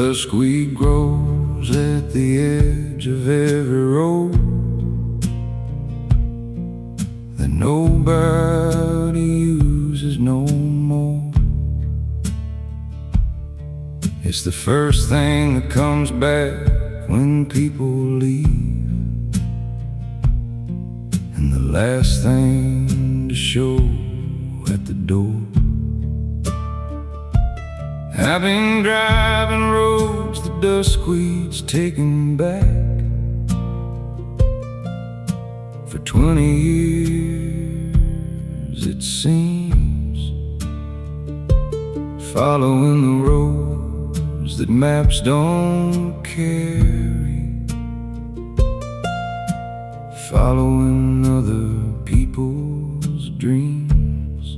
Duskweed grows at the edge of every road that nobody uses no more. It's the first thing that comes back when people leave, and the last thing to show at the door. I've been driving roads the duskweed's taken back for 20 years, it seems, following the roads that maps don't carry, following other people's dreams.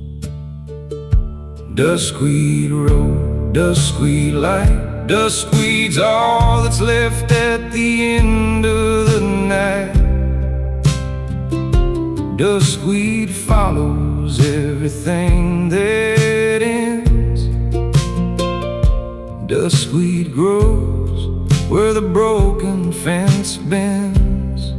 Duskweed road, duskweed light, duskweed's all that's left at the end of the night. Duskweed follows everything that ends. Duskweed grows where the broken fence bends.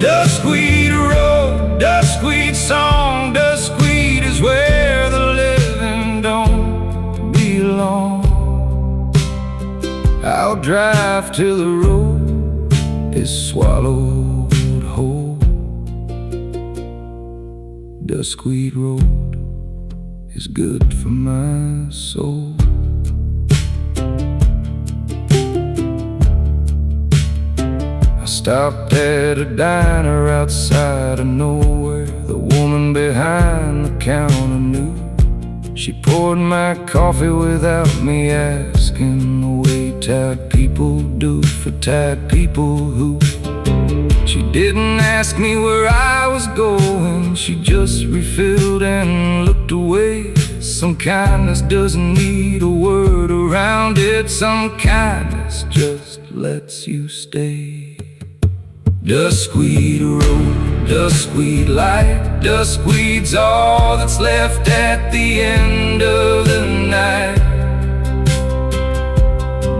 Duskweed road, duskweed song, duskweed is where the living don't belong. I'll drive till the road is swallowed whole. Duskweed road is good for my soul. I stopped at a diner outside of nowhere. The woman behind the counter knew. She poured my coffee without me asking, the way tired people do for tired people who. She didn't ask me where I was going, she just refilled and looked away. Some kindness doesn't need a word around it. Some kindness just lets you stay. Duskweed road, duskweed light, duskweed's all that's left at the end of the night.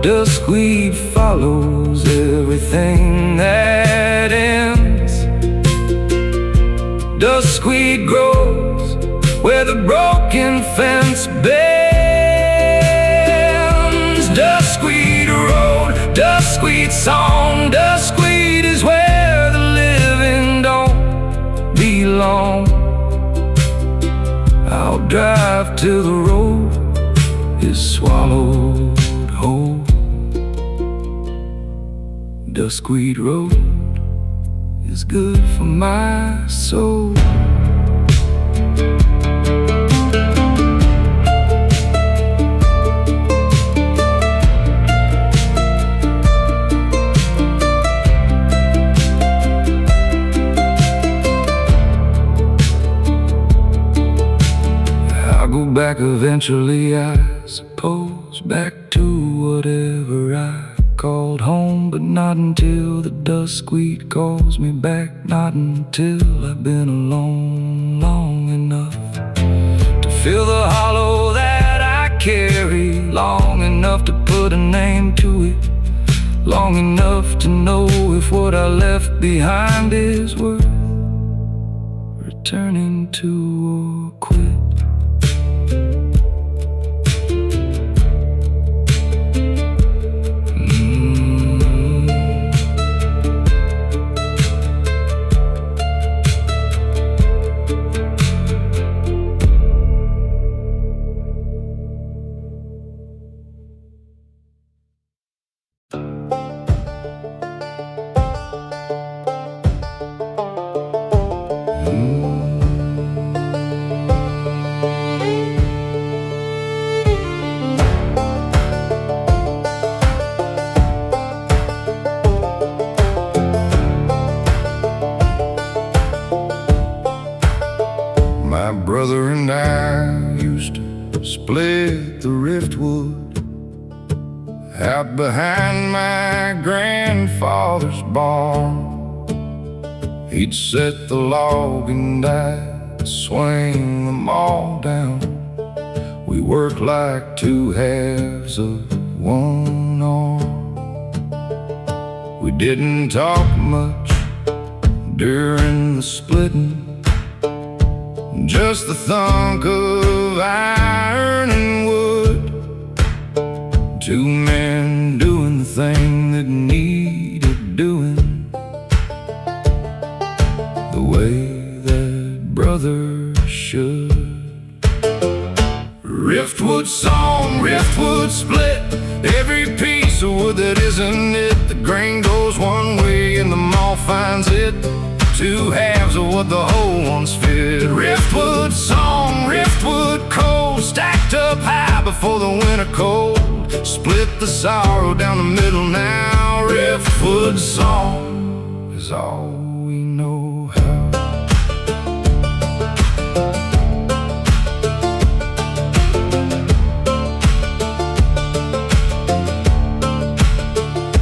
Duskweed follows everything that ends. Duskweed grows where the broken fence bends. Duskweed road, duskweed song, duskweed is where the living don't belong. I'll drive till the road is swallowed whole. Duskweed road is good for my soul. I'll go back eventually, I suppose, back to whatever I called home, but not until the duskweed calls me back. Not until I've been alone long enough to feel the hollow that I carry, long enough to put a name to it, long enough to know if what I left behind is worth returning to or quit. My brother and I used to split the riftwood out behind my grandfather's barn. He'd set the log and I'd swing them all down. We worked like two halves of one arm. We didn't talk much during the splitting, just the thunk of iron and wood. Two men doing the thing that needed doing, the way that brothers should. Riftwood song, riftwood split, every piece of wood that isn't it. The grain goes one way and the moth finds it, two halves of what the whole one's fit. Riftwood song, riftwood cold, stacked up high before the winter cold. Split the sorrow down the middle now. Riftwood song is all we know how.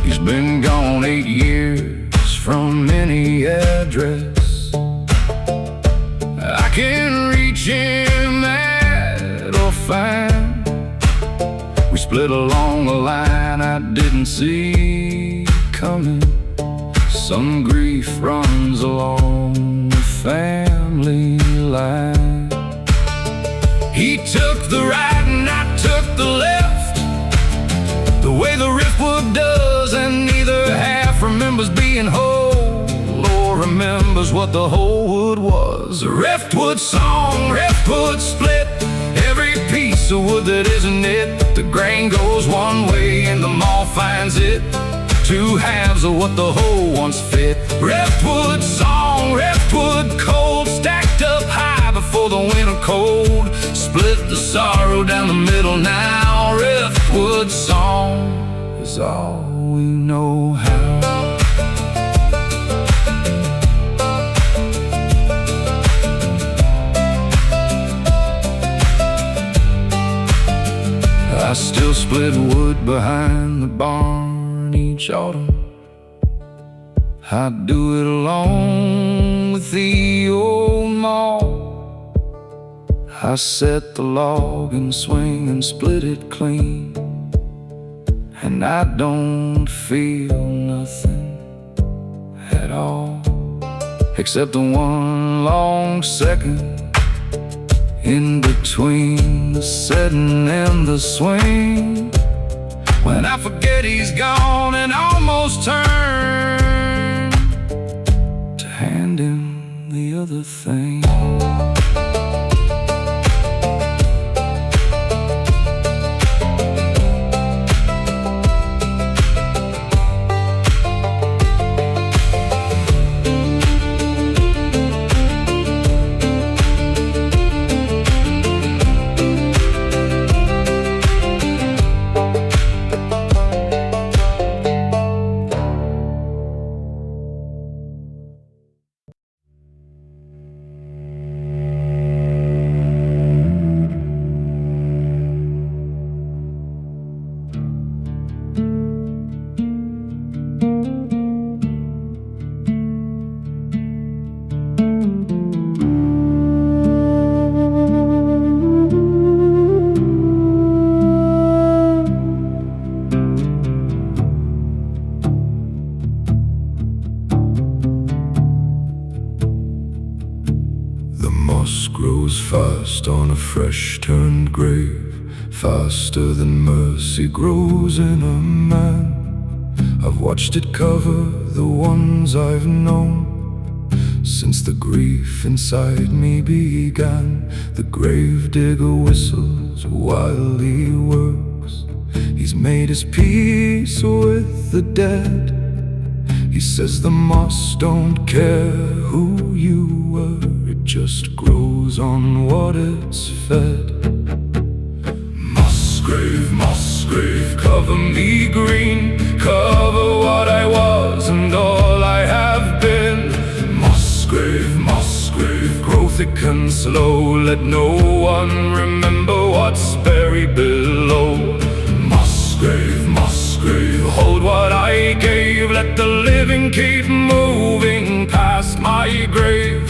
He's been gone 8 years from any address. I can reach him at or find. We split along a line I didn't see coming. Some grief runs along the family line. He took the right and I took the left, the way the riftwood does, and neither half remembers being whole or remembers what the whole wood was. A riftwood song, riftwood split, every piece of wood that isn't it. The grain goes one way and the moth finds it, two halves of what the whole once fit. Riftwood song, riftwood cold, stacked up high before the winter cold. Split the sorrow down the middle now. Riftwood song is all we know how. I still split wood behind the barn each autumn. I do it along with the old maul. I set the log and swing and split it clean, and I don't feel nothing at all, except the one long second in between the setting and the swing, when I forget he's gone and almost turn to hand him the other thing. Grows fast on a fresh turned grave, faster than mercy grows in a man. I've watched it cover the ones I've known since the grief inside me began. The grave digger whistles while he works. He's made his peace with the dead. He says the moss don't care who you were, it just grows on what it's fed. Mossgrave, cover me green, cover what I was and all I have been. Mossgrave, grow thick and slow, let no one remember what's buried below. Mossgrave, hold what I gave, let the living keep moving past my grave.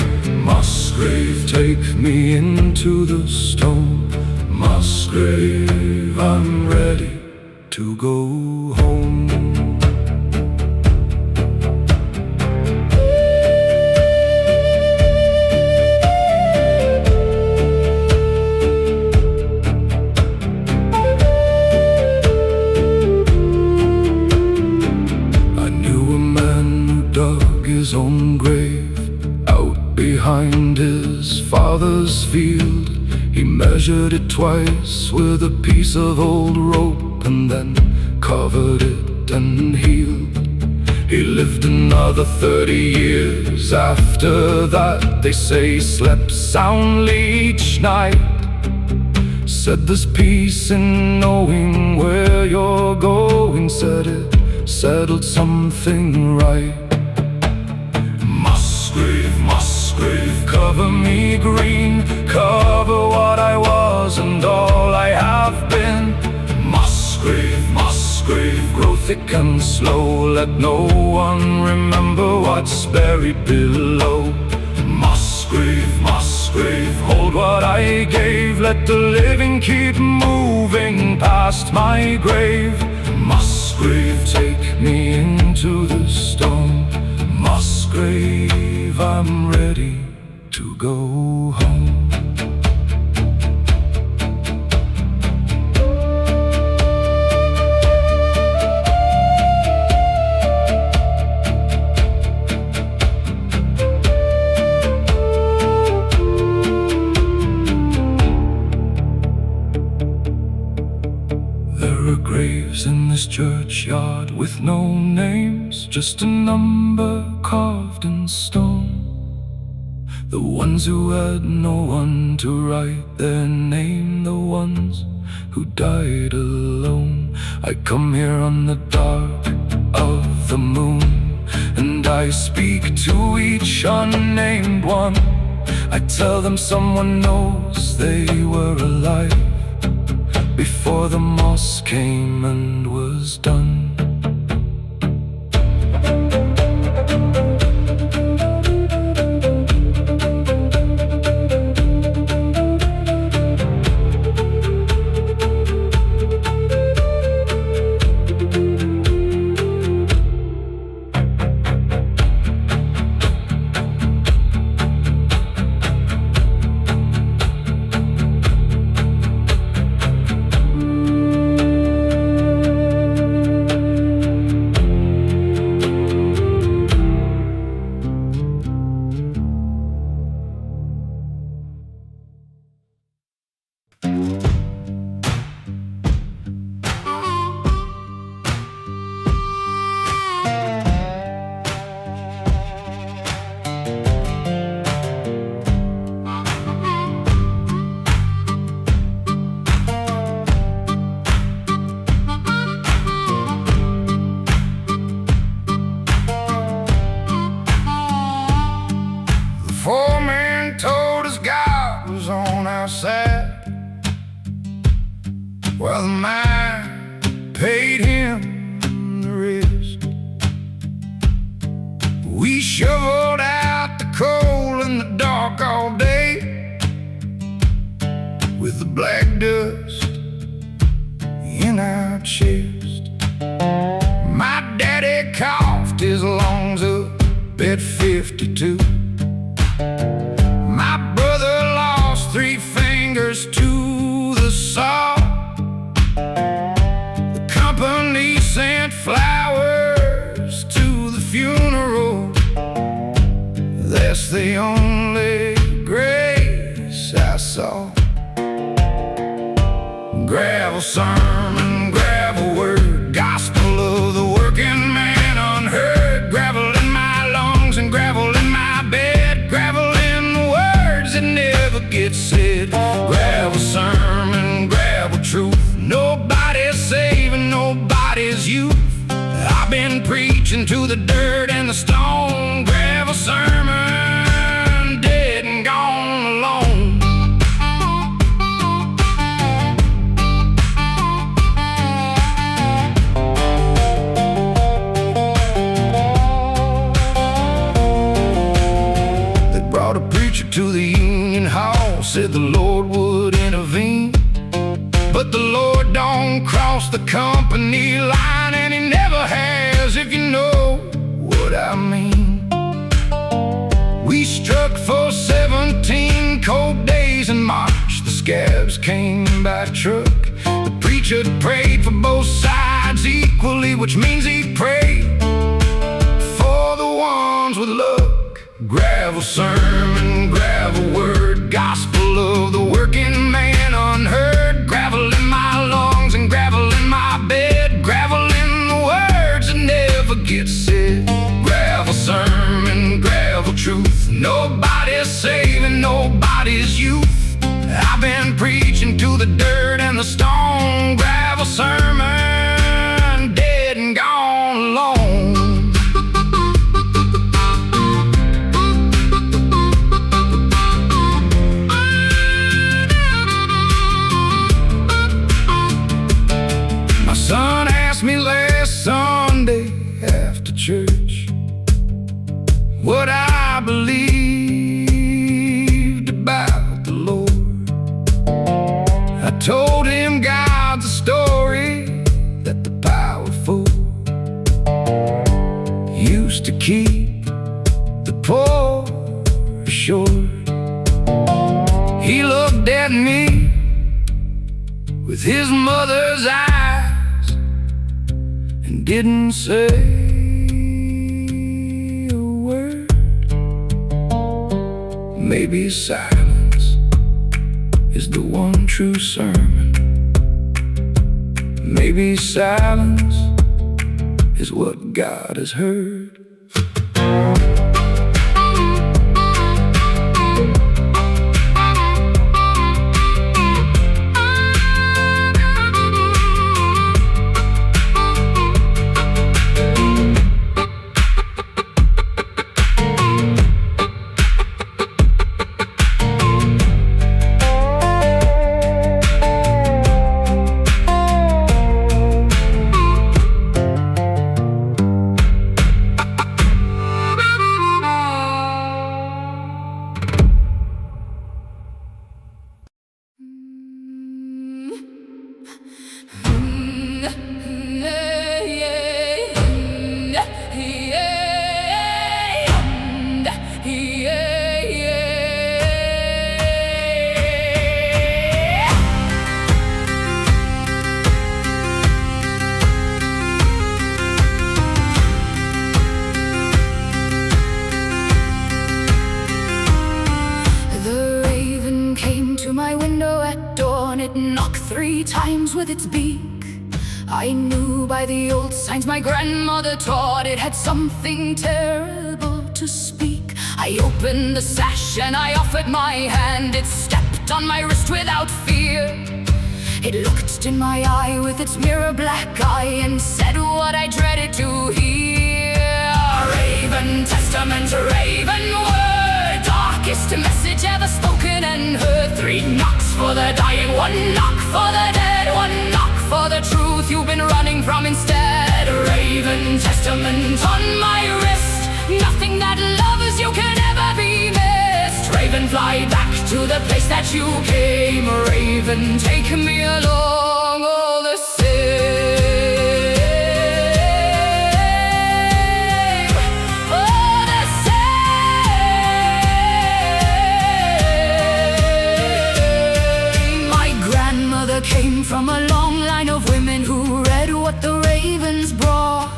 Mossgrave, take me into the stone. Mossgrave, I'm ready to go home. I knew a man who dug his own grave out behind his father's field. He measured it twice with a piece of old rope and then covered it and healed. He lived another 30 years after that. They say he slept soundly each night. Said there's peace in knowing where you're going. Said it settled something right. Mossgrave, mossgrave, cover me green, cover what I was and all I have been. Mossgrave, mossgrave, grow thick and slow, let no one remember what's buried below. Mossgrave, mossgrave, hold what I gave, let the living keep moving past my grave. Mossgrave, take me into the storm. Mossgrave, I'm ready to go home. There are graves in this churchyard with no names, just a number carved in stone. The ones who had no one to write their name, the ones who died alone. I come here on the dark of the moon, and I speak to each unnamed one. I tell them someone knows they were alive before the moss came and was done. Foreman told us God was on our side. Well, the mine paid him the rest. We shoveled out the coal in the dark all day, with the black dust in our chest. My daddy coughed his lungs up at 52. My brother lost 3 fingers to the saw. The company sent flowers to the funeral. That's the only grace I saw. Gravel sermon, gravel word, gospel of the working man unheard. Gravel in my lungs and gravel in my bed, gravel in the words that never get said. Gravel sermon, gravel truth, nobody's saving nobody's youth. I've been preaching to the dirt and the stone. Gravel sermon, dead and gone alone. Brought a preacher to the union hall, said the Lord would intervene. But the Lord don't cross crossed the company line, and he never has, if you know what I mean. We struck for 17 cold days in March. The scabs came by truck. The preacher prayed for both sides equally, which means he prayed for the ones with luck. Gravel sermon, gravel word, gospel of the working man unheard. Gravel in my lungs and gravel in my bed. Gravel in the words that never get said. Gravel sermon, gravel truth. Nobody's saving nobody's youth. I've been preaching to the dirt and the stone. Gravel sermon, dead and gone alone. My son asked me last Sunday after church what I believed about the Lord. I told him God's a story that the powerful used to keep the poor assured. He looked at me with his mother's eyes and didn't say a word. Maybe silence is the one true sermon. Maybe silence is what God has heard. With its beak, I knew by the old signs my grandmother taught it had something terrible to speak. I opened the sash and I offered my hand. It stepped on my wrist without fear. It looked in my eye with its mirror black eye and said what I dreaded to hear. Raven testament, raven word, darkest message ever spoken and heard. 3 knocks for the dying, 1 knock for the dead, 1 knock for the truth you've been running from instead. Raven testament on my wrist, nothing that loves you can ever be missed. Raven, fly back to the place that you came. Raven, take me along all the same. All the same. My grandmother came from a long line of women who read what the ravens brought.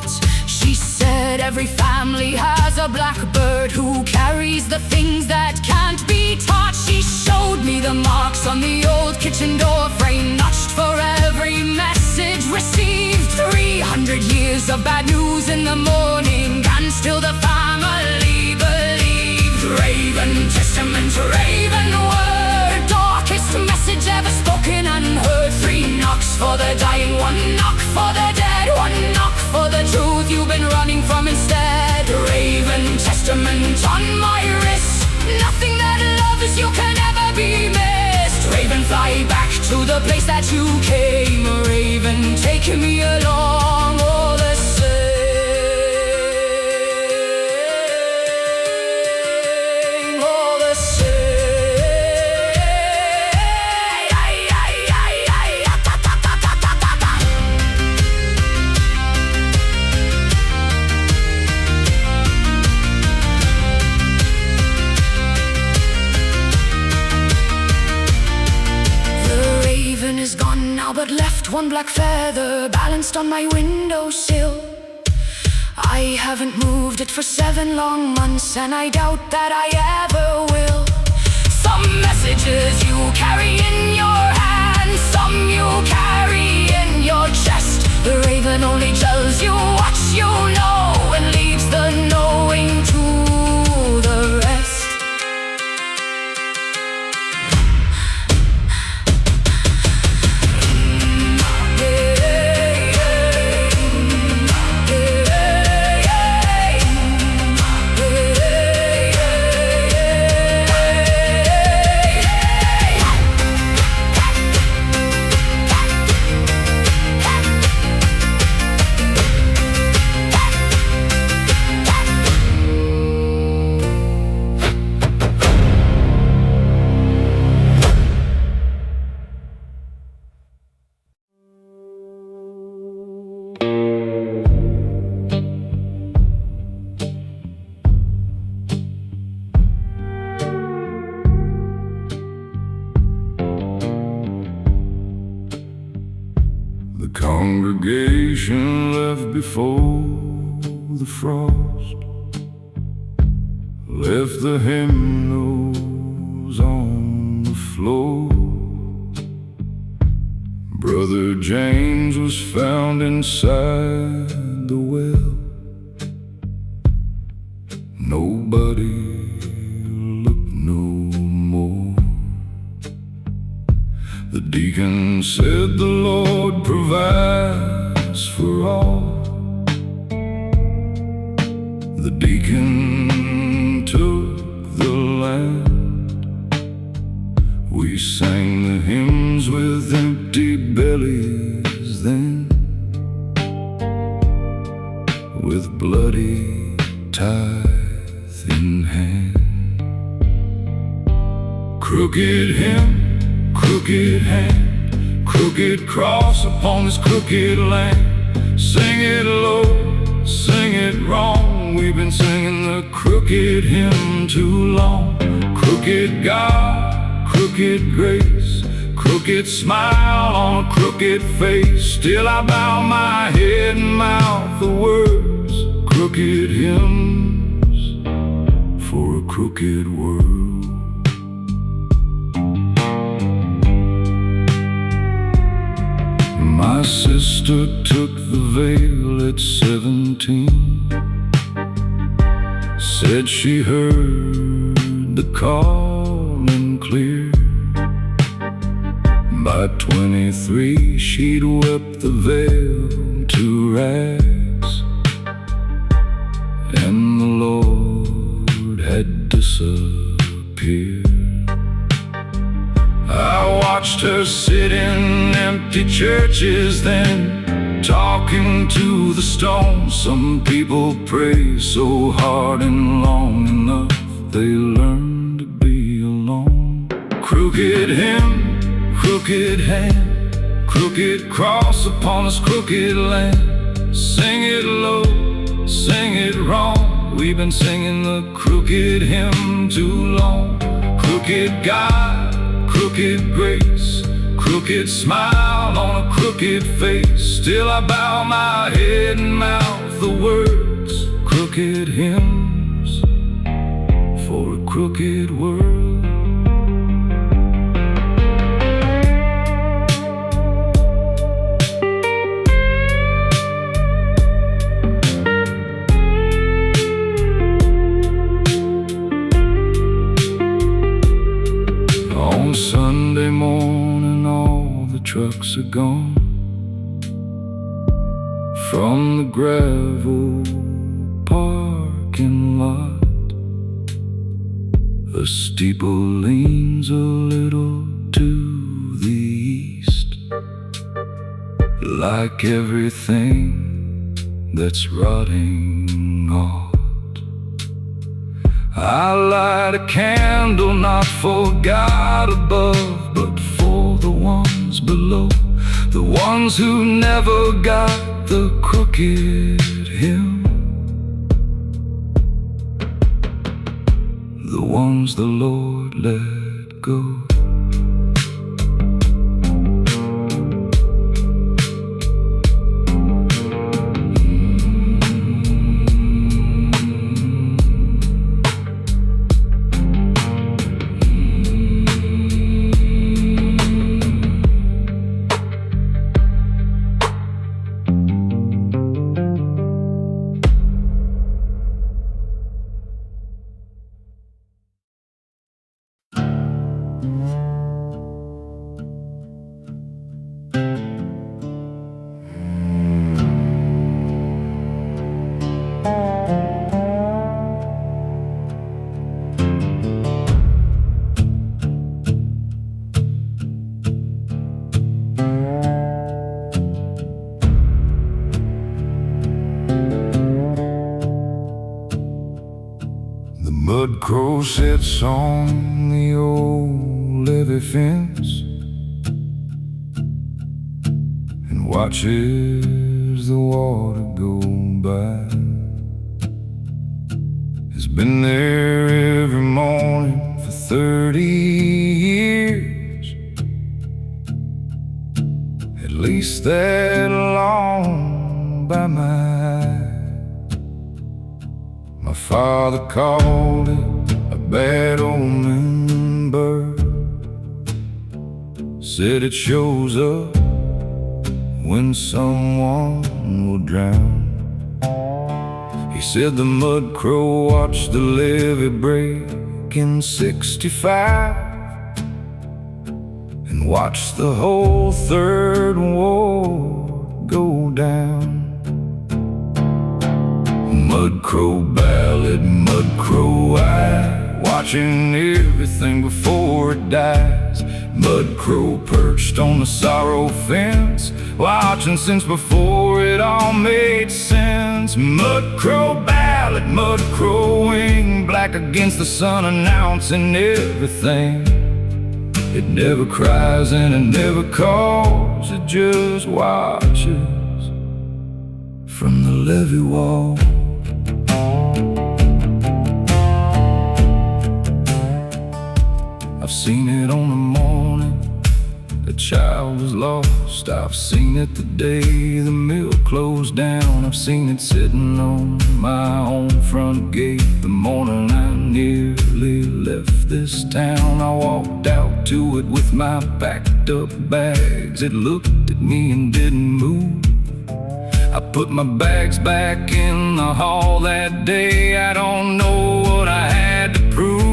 She said every family has a blackbird who carries the things that can't be taught. She showed me the marks on the old kitchen door frame, notched for every message received. 300 years of bad news in the morning, and still the family believed. Raven testament, raven word, darkest message ever spoken and heard. 3 knocks for the dying, 1 knock for the dead, 1 knock for the truth you've been running from instead. Raven testament on my wrist, nothing that loves you can ever be missed. Raven, fly back to the place that you came. Raven, take me along all the same. All the same. one black feather balanced on my windowsill. I haven't moved it for 7 long months, and I doubt that I ever will. Some messages you carry in your hand, some you carry in your chest. The raven only tells you what you know and leaves the knowing to the rest. The congregation left before the frost, left the hymnals on the floor. Brother James was found inside the well. Nobody looked no more. The deacon said the Lord provides for all. The deacon took the land. We sang the hymns with empty bellies then, with bloody tithe in hand. Crooked hymn, crooked hand, crooked cross upon this crooked land. Sing it low, sing it wrong. We've been singing the crooked hymn too long. Crooked God, crooked grace, crooked smile on a crooked face. Still I bow my head and mouth the words, crooked hymns for a crooked world. My sister took the veil at 17. Said she heard the calling clear. By 23 she'd wept the veil to rags, and the Lord had disappeared. I watched her sit in empty churches then, talking to the stone. Some people pray so hard and long enough they learn to be alone. Crooked hymn, crooked hand, crooked cross upon this crooked land. Sing it low, sing it wrong. We've been singing the crooked hymn too long. Crooked God, crooked grace, crooked smile on a crooked face. Still I bow my head and mouth the words, crooked hymns for a crooked world. On Sunday morning all the trucks are gone from the gravel parking lot. A steeple leans a little to the east, like everything that's rotting off. I light a candle not for God above, but for the ones below, the ones who never got the crooked hymn, the ones the Lord let go. mudcrow sits on the old levee fence and watches the water go by. He's been there every morning for 30 years, at least that long by my eye. My father called it a bad omen bird, said it shows up when someone will drown. He said the mudcrow watched the levee break in '65 and watched the whole Third Ward go down. Mudcrow ballad, mudcrow eye, watching everything before it dies. Mudcrow perched on the sorrow fence, watching since before it all made sense. Mudcrow ballad, mudcrow wing, black against the sun, announcing everything. It never cries and it never calls, it just watches from the levee wall. I've seen it on the morning the child was lost. I've seen it the day the mill closed down. I've seen it sitting on my own front gate the morning I nearly left this town. I walked out to it with my packed up bags. It looked at me and didn't move. I put my bags back in the hall that day. I don't know what I had to prove.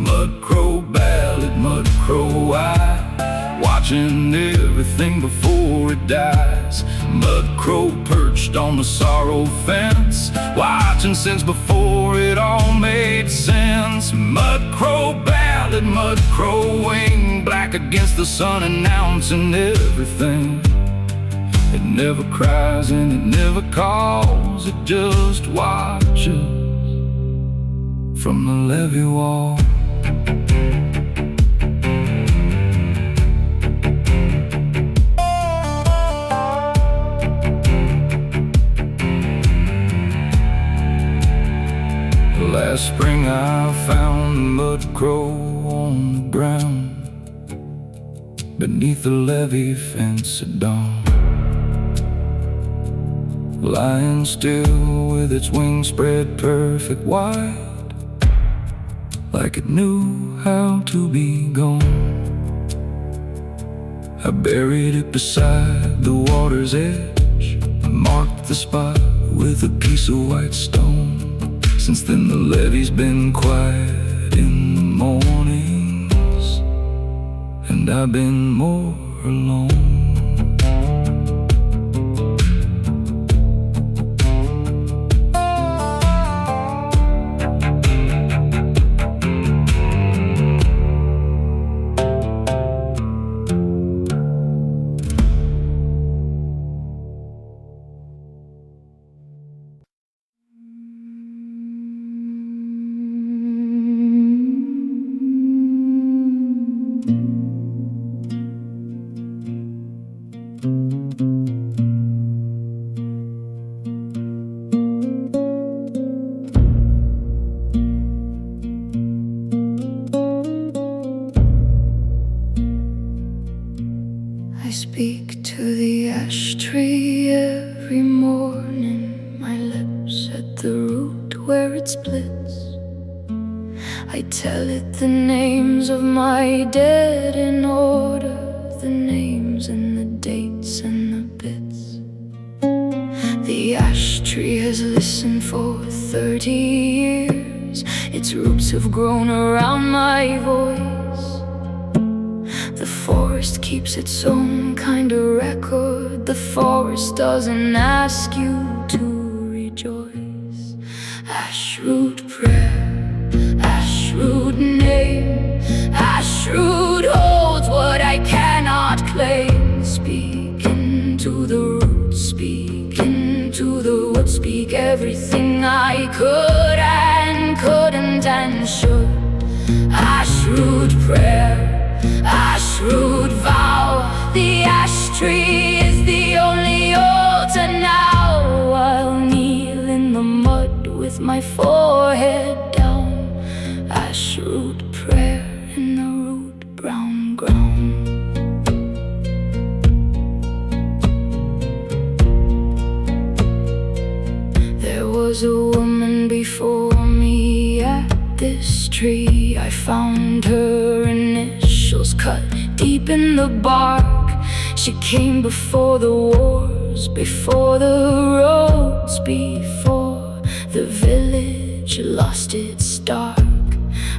Mudcrow ballad, mudcrow eye, watching everything before it dies. Mudcrow perched on the sorrow fence, watching since before it all made sense. Mudcrow ballad, mudcrow wing, black against the sun, announcing everything. It never cries and it never calls, it just watches from the levee wall. Last spring I found the mudcrow on the ground beneath the levee fence at dawn, lying still with its wings spread perfect wide, like it knew how to be gone. I buried it beside the water's edge, marked the spot with a piece of white stone. Since then the levee's been quiet in the mornings, and I've been more alone. I speak to the ash tree every morning, my lips at the root where it splits. I tell it the names of my dead in order, the names and the dates and the bits. The ash tree has listened for 30 years, its roots have grown around my voice. The forest keeps its own kind of record, the forest doesn't ask you to rejoice. Ashroot prayer, ashroot name, ashroot holds what I cannot claim. Speak into the roots, speak into the woods, speak everything I could and and couldn't and should. Ashroot prayer, ashroot vow. The ash tree is the only altar now. I'll kneel in the mud with my forehead down. Ashroot prayer in the root brown ground. There was a woman before me at this tree. I found her initials cut deep in the bark. She came before the wars, before the roads, before the village lost its spark.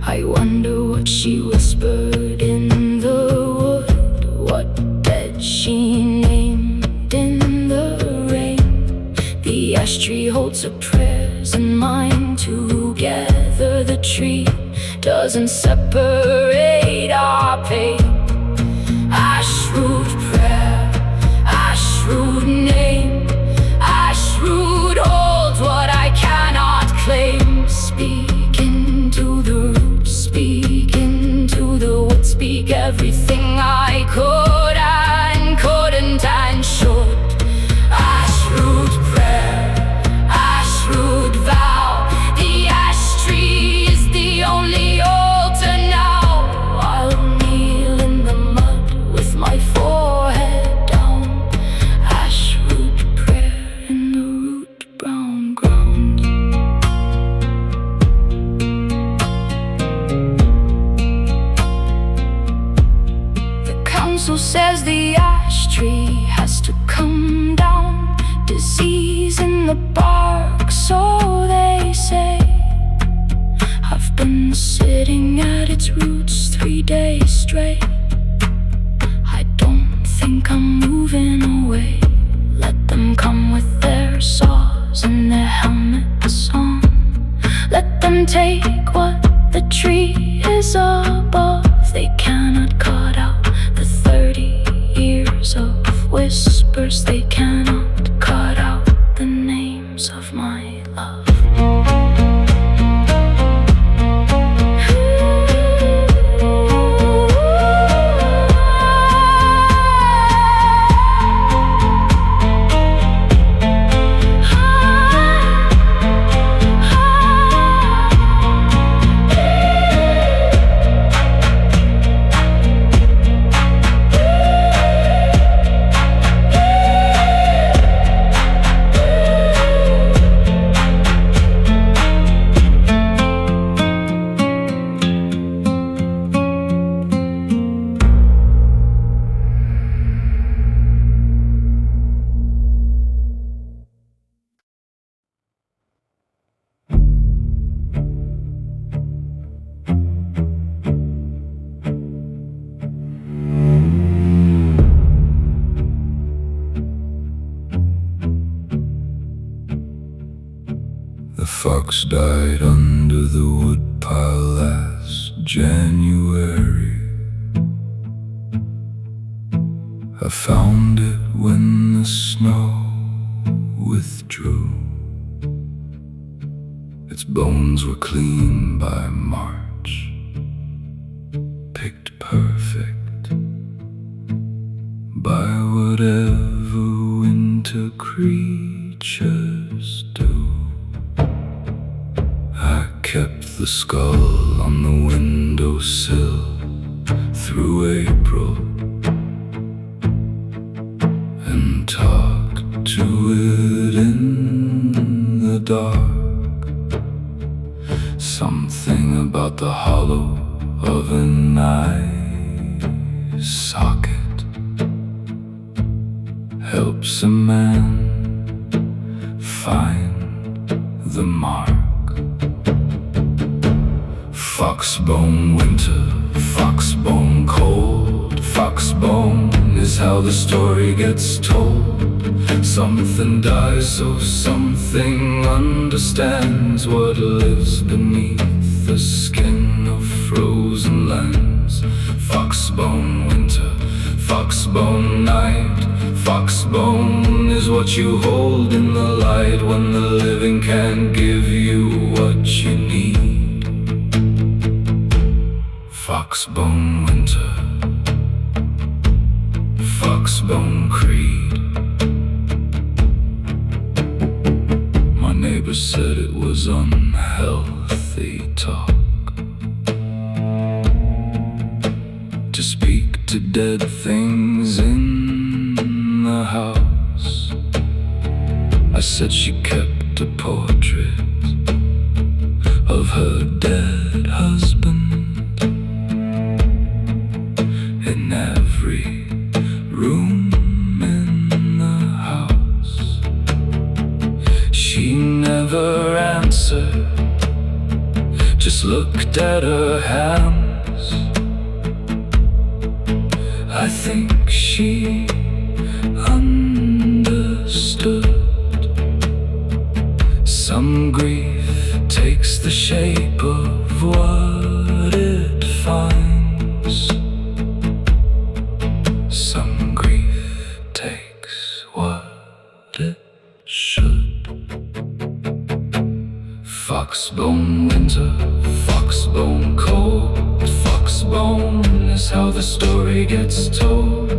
I wonder what she whispered in the wood, what dead she named in the rain. The ash tree holds her prayers and mine together. The tree doesn't separate our pain. Ashroot prayer, ashroot name. Ashroot holds what I cannot claim. Speak into the root, speak into the wood. Speak everything I could and couldn't and should. Ashroot prayer, ashroot vow. The ash tree is the only altar now. I'll kneel in the mud with my forehead down. Ashroot prayer in the root brown ground. The council says the ash tree has to come down. Disease in the bark, so they say. I've been sitting at its roots 3 days straight. I don't think I'm moving away. Let them come with their saws and their helmets on. Let them take what the tree is above. They cannot cut out the 30 years of whispers. They cannot cut out the names of my love. The fox died under the woodpile last January. I found it when the snow withdrew. Its bones were clean by March, picked perfect by whatever winter creatures do. I kept the skull on the windowsill through April and talked to it in the dark. Something about the hollow of an eye socket helps a man find the mark. Foxbone winter, foxbone cold. Foxbone is how the story gets told. Something dies so something understands what lives beneath the skin of frozen lands. Foxbone winter, foxbone night. Foxbone is what you hold in the light when the living can't give you what you need. Foxbone winter, foxbone creed. My neighbor said it was unhealthy talk to speak to dead things in the house. I said she kept a portrait of her dead husband in every room in the house. She never answered, just looked at her hands. I think she understood. Some grief takes the shape of what it finds. Some grief takes what it should. Foxbone winter, foxbone cold. Foxbone is how the story gets told.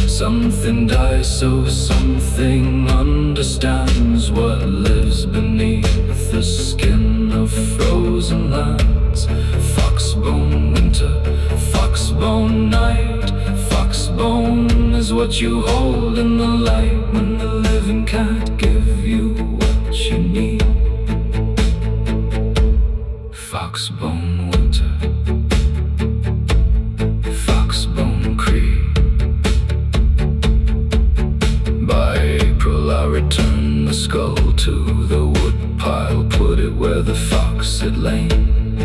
Something dies so something understands what lives beneath the skin of frozen lands. Foxbone winter, foxbone night. Foxbone is what you hold in the light when the living can't give you what you need. Foxbone winter, foxbone creed. By April I returned the skull to the woodpile, put it where the fox had lain.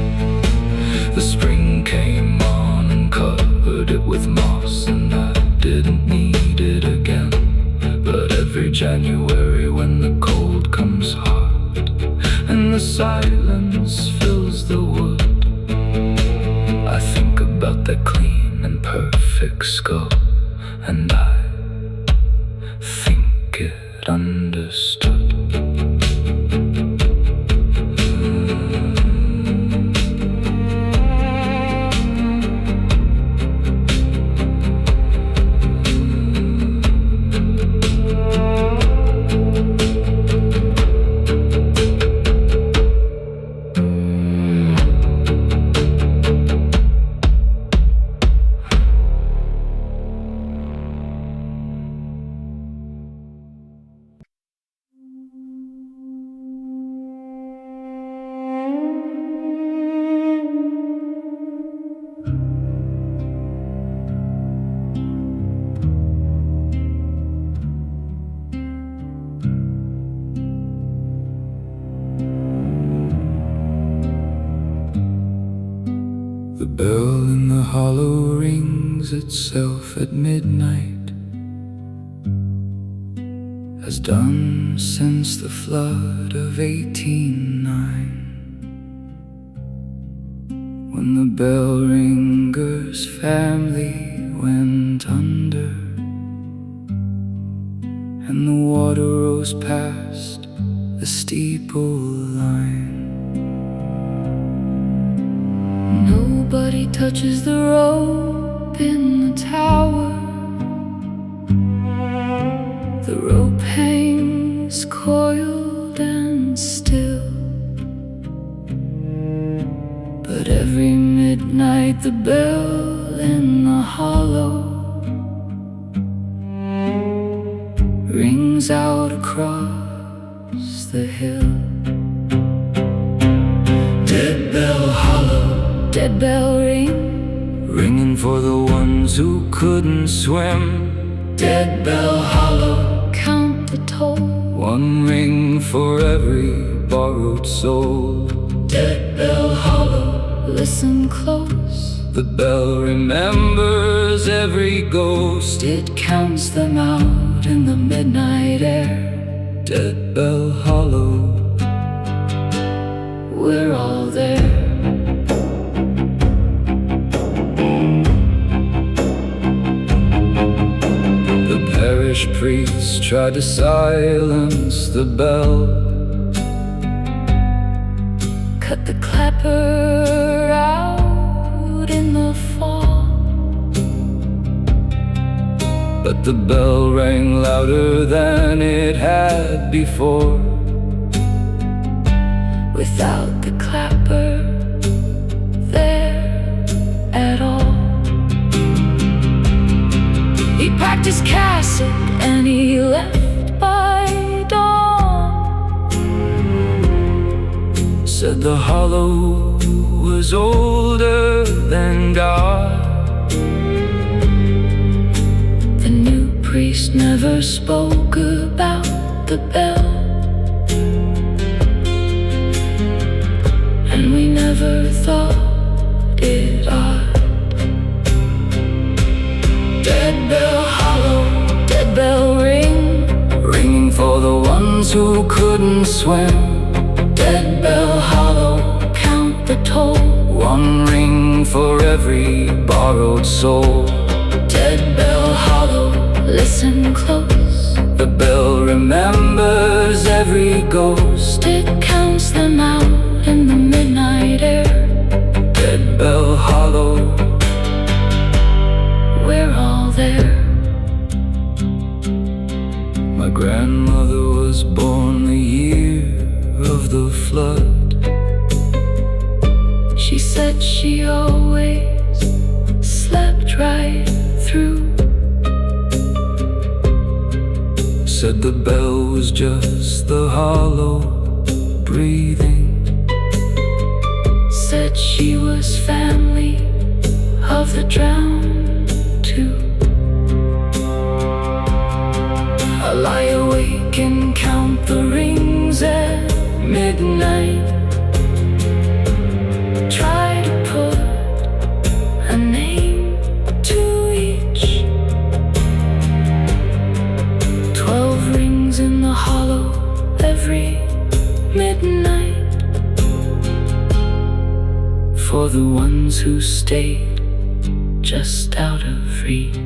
The spring came on and covered it with moss, and I didn't need it again. But every January when the cold comes hard and the silence fills the wood, I think about that clean and perfect skull, and I think it understood. The bell in the hollow rings itself at midnight, has done since the flood of 1809. When the bell ringer's family went under, and the water rose past the steeple line. Nobody touches the rope in the tower. The rope hangs coiled and still, but every midnight the bell in the hollow rings out across the hill. Deadbell hollow, deadbell ring, ringing for the ones who couldn't swim. Deadbell hollow, count the toll, one ring for every borrowed soul. Deadbell hollow, listen close, the bell remembers every ghost. It counts them out in the midnight air. Deadbell hollow, we're all there. The parish priest tried to silence the bell, cut the clapper out road in the fall. But the bell rang louder than it had before. Without the clapper there at all. He packed his cassock and he left by dawn. Said the hollow was older than God. The new priest never spoke about the bell, and we never thought it odd. Dead bell hollow, dead bell ring, ringing for the ones who couldn't swim. dead bell hollow, count the toll. One ring for every borrowed soul. Dead bell hollow, listen close. The bell remembers every ghost. It counts them out in the midnight air. Dead bell hollow, we're all there. my grandmother was born the year of the flood. She said she always slept right through. Said the bell was just the hollow breathing. Said she was family of the drowned too. I lie awake and count the rings at midnight. Try to put a name to each. 12 rings in the hollow every midnight, For the ones who stayed just out of reach.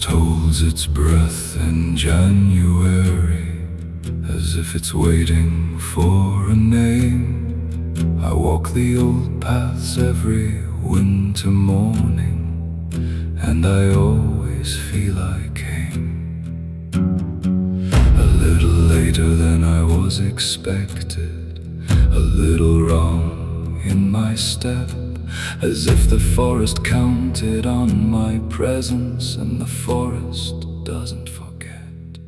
Holds its breath in January, as if it's waiting for a name. I walk the old paths every winter morning, and I always feel I came a little later than I was expected, a little wrong in my step, as if the forest counted on my presence, and the forest doesn't forget.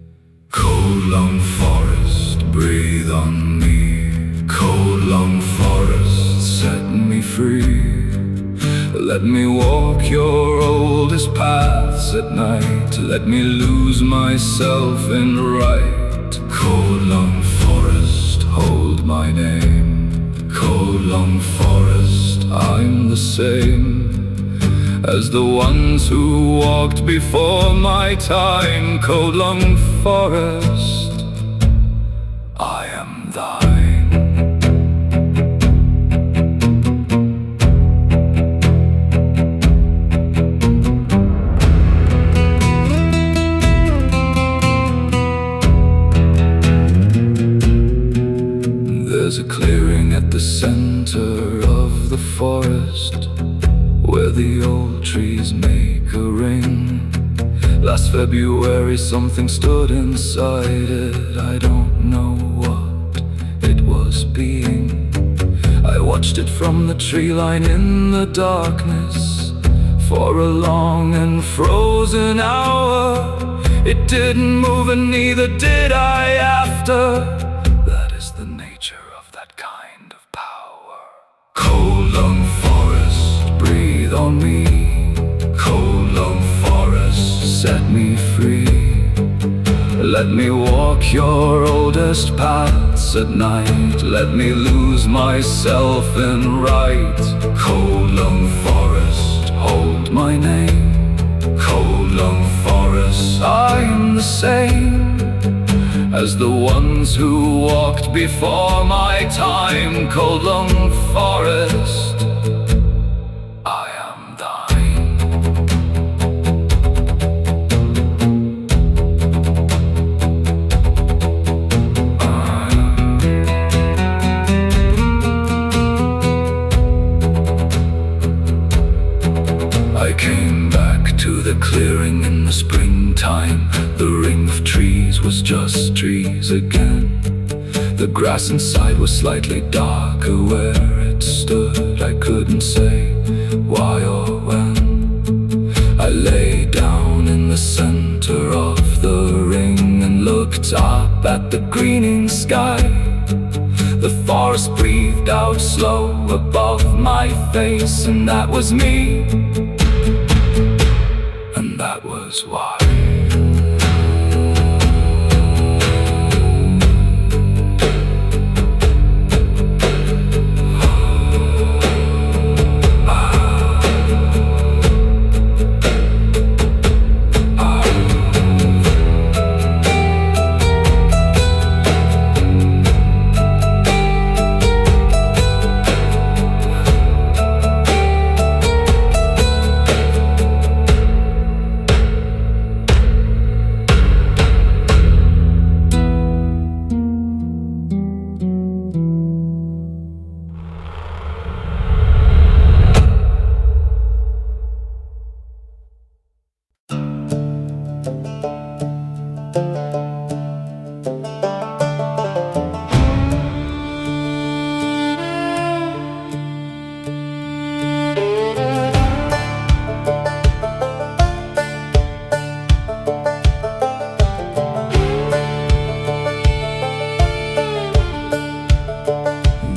Coldlung forest, breathe on me. Coldlung forest, set me free. Let me walk your oldest paths at night. Let me lose myself in right. Coldlung forest, hold my name. Coldlung forest, I'm the same as the ones who walked before my time. Coldlung forest, I am thine. There's a clearing at the center of the forest, where the old trees make a ring. Last February something stood inside it. I don't know what it was being. I watched watched it from the tree line in the darkness for a long and frozen hour. It didn't move and neither did I after. That is the nature of that kind of power. Coldlung forest, breathe on me. Coldlung forest, set me free. Let me walk your oldest paths at night. Let me lose myself in right. Coldlung forest, hold my name. Coldlung forest, I am the same as the ones who walked before my time. Coldlung forest, I am thine. I came back to the clearing in the springtime. The ring of trees was just trees again. The grass inside was slightly darker where it stood. I couldn't say why or when. I lay down in the center of the ring and looked up at the greening sky. The forest breathed out slow above my face, and that was me. And that was why.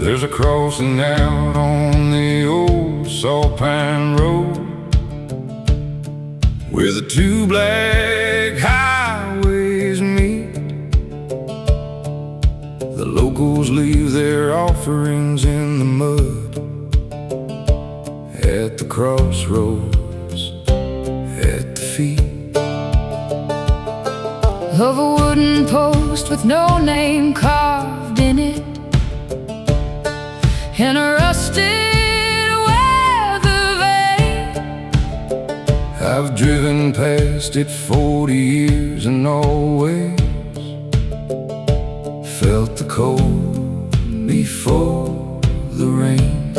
There's a crossing out on the old saltpine road where the two black highways meet. The locals leave their offerings in the mud at the crossroads, at the feet of a wooden post with no name carved in it, and a rusted weather vane. I've driven past it 40 years and always felt the cold before the rain.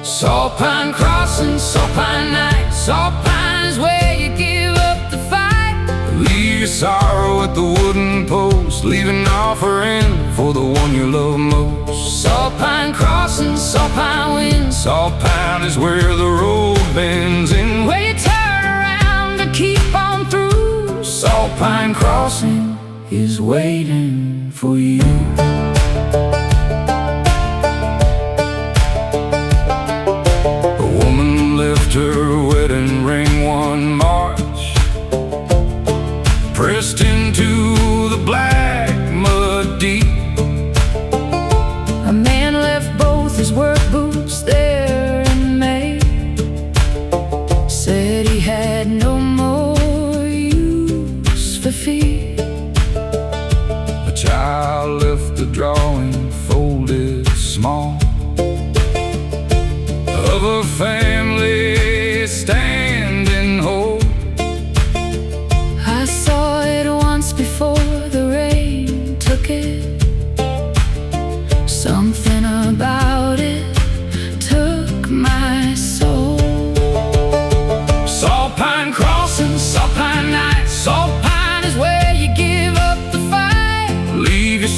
Saltpine crossing, saltpine night. Saltpine is where you give up the fight. Leave your sorrow at the wooden post, leave an offering for the one you love most. Saltpine crossing, saltpine wind. Saltpine is where the road bends in, where you turn around to keep on through. Saltpine crossing is waiting for you. A woman left her wedding ring one March, pressed into the black mud deep. A man left both his work boots there in May, said he had no more use for feet. A child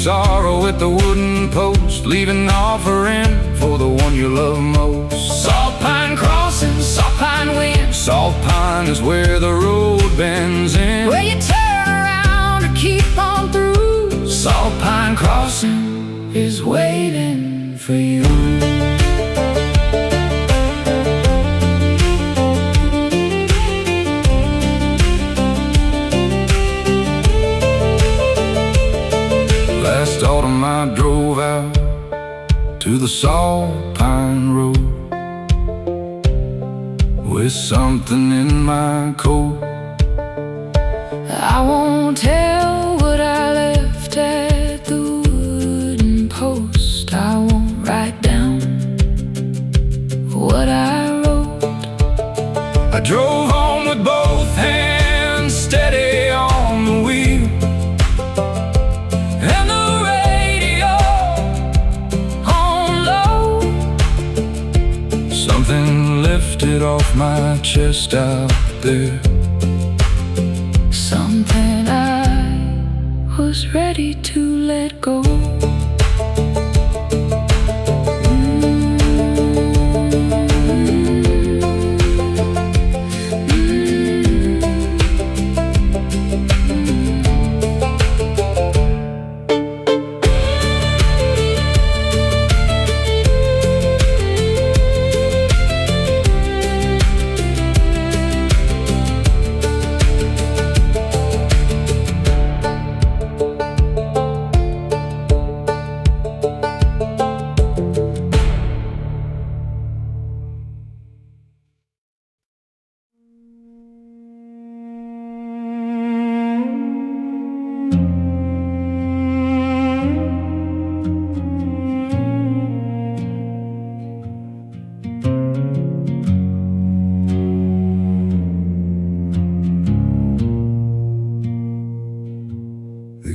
sorrow at the wooden post, leave an offering for the one you love most. Saltpine crossing, saltpine wind. Saltpine is where the road bends in, where you turn around or keep on through. Saltpine crossing is waiting for you. Last autumn I drove out to the saltpine road with something in my coat. I won't tell what I left at the wooden post. I won't write down what I wrote. I drove home with both hands steady on the wheel, and the radio on low. Something lifted off my chest out there, something I was ready to let go.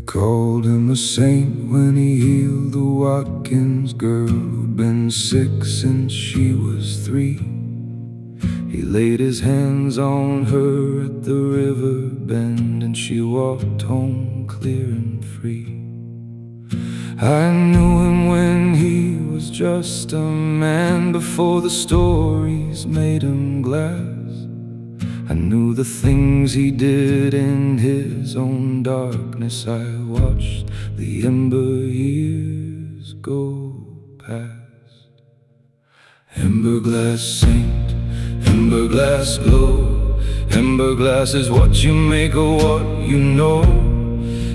Called him a saint when he healed the Watkins girl who'd been sick since she was 3. He laid his hands on her at the river bend, and she walked home clear and free. I knew him when he was just a man, before the stories made him glass. I knew the things he did in his own darkness. I watched the ember years go past. Emberglass saint, emberglass glow. Emberglass is what you make of what you know.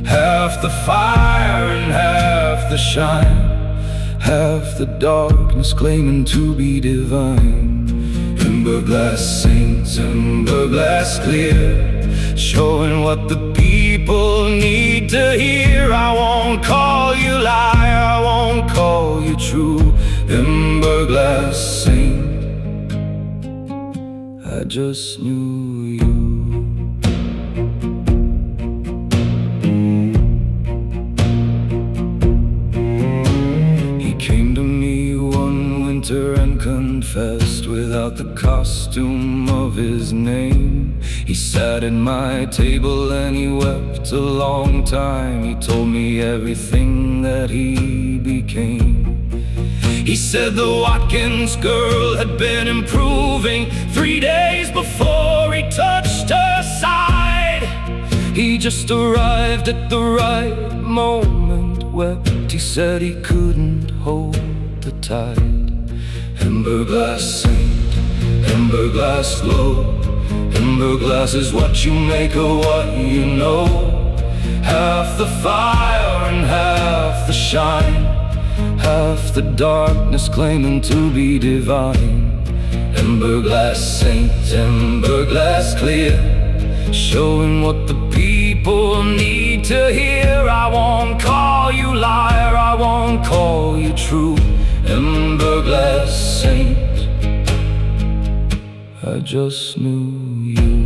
Half the fire and half the shine, half the darkness claiming to be divine. Emberglass saints, emberglass clear, showing what the people need to hear. I won't call you liar, I won't call you true. Emberglass saint, I just knew you. He came to me one winter and confessed without the costume of his name. He sat at my table and he wept a long time. He told me everything that he became. He said the Watkins girl had been improving 3 days before he touched her side. He just arrived at the right moment, wept. He said he couldn't hold the tide. Emberglass saint, emberglass glow. Emberglass is what you make of what you know. Half the fire and half the shine, half the darkness claiming to be divine. Emberglass saint, emberglass clear, showing what the people need to hear. I won't call you liar, I won't call you true. Emberglass saint, I just knew you.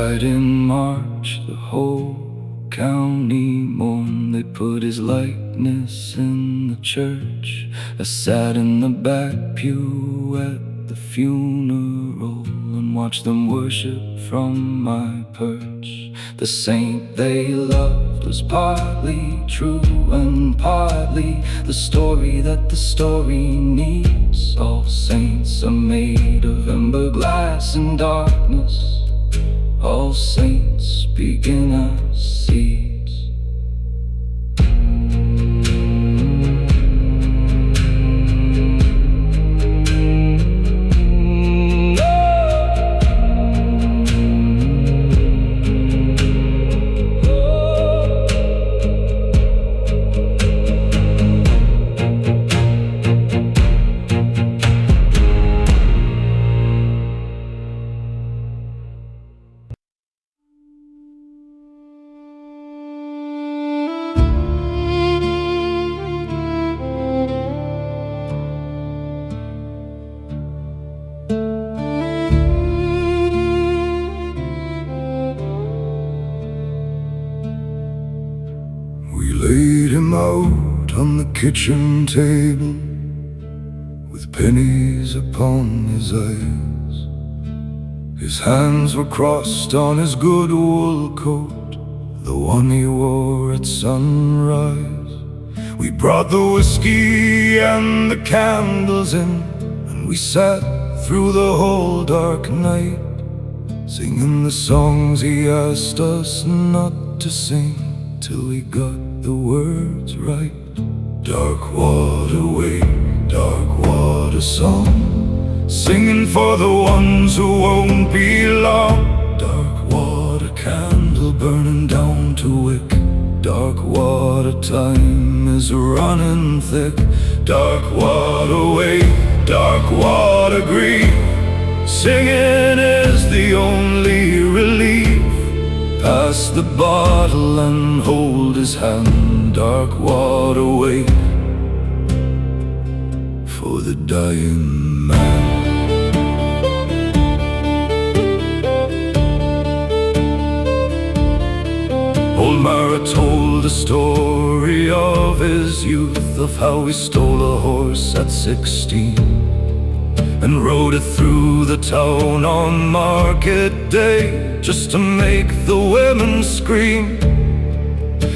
died in March, the whole county mourned. They put his likeness in the church. I sat in the back pew at the funeral and watched them worship from my perch. The saint they loved was partly true and partly the story that the story needs. All saints are made of emberglass and darkness. All saints begin as seeds. Laid him out on the kitchen table with pennies upon his eyes. His hands were crossed on his good wool coat, the one he wore at sunrise. We brought the whiskey and the candles in, and we sat through the whole dark night, singing the songs he asked us not to sing, till we got the words right. Dark water way, dark water song, singing for the ones who won't be long. Dark water candle burning down to wick. Dark water time is running thick. Dark water way, dark water grief. Singing is the only relief. Pass the bottle and hold his hand. Dark water wait for the dying man. Old Mara told the story of his youth, of how he stole a horse at 16 and rode it through the town on market day, just to make the women scream.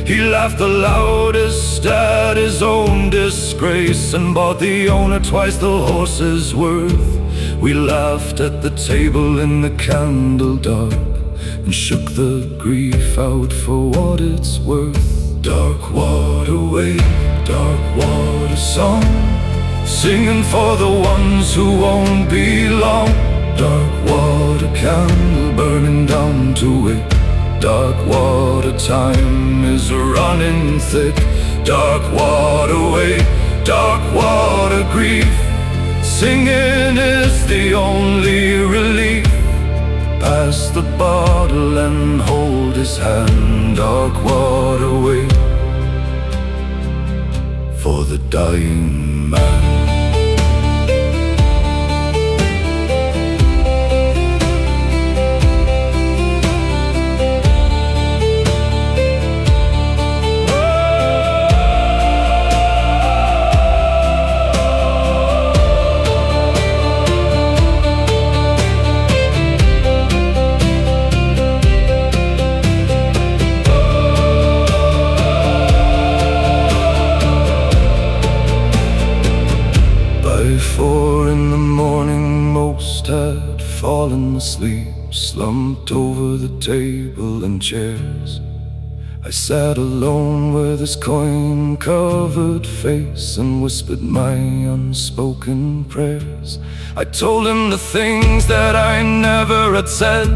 He laughed the loudest at his own disgrace, and bought the owner twice the horse's worth. We laughed at the table in the candle dark, and shook the grief out for what it's worth. Dark water way, dark water song, singing for the ones who won't be long. Dark water candle burning down to it. Dark water time is running thick. Dark water way, dark water grief. Singing is the only relief. Pass the bottle and hold his hand. Dark water way for the dying man. By 4 in the morning most had fallen asleep, slumped over the table and chairs. I sat alone with his coin-covered face and whispered my unspoken prayers. I told him the things that I never had said,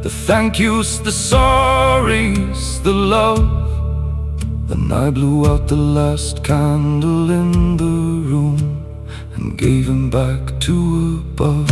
the thank yous, the sorries, the love. Then I blew out the last candle in the room and gave him back to above.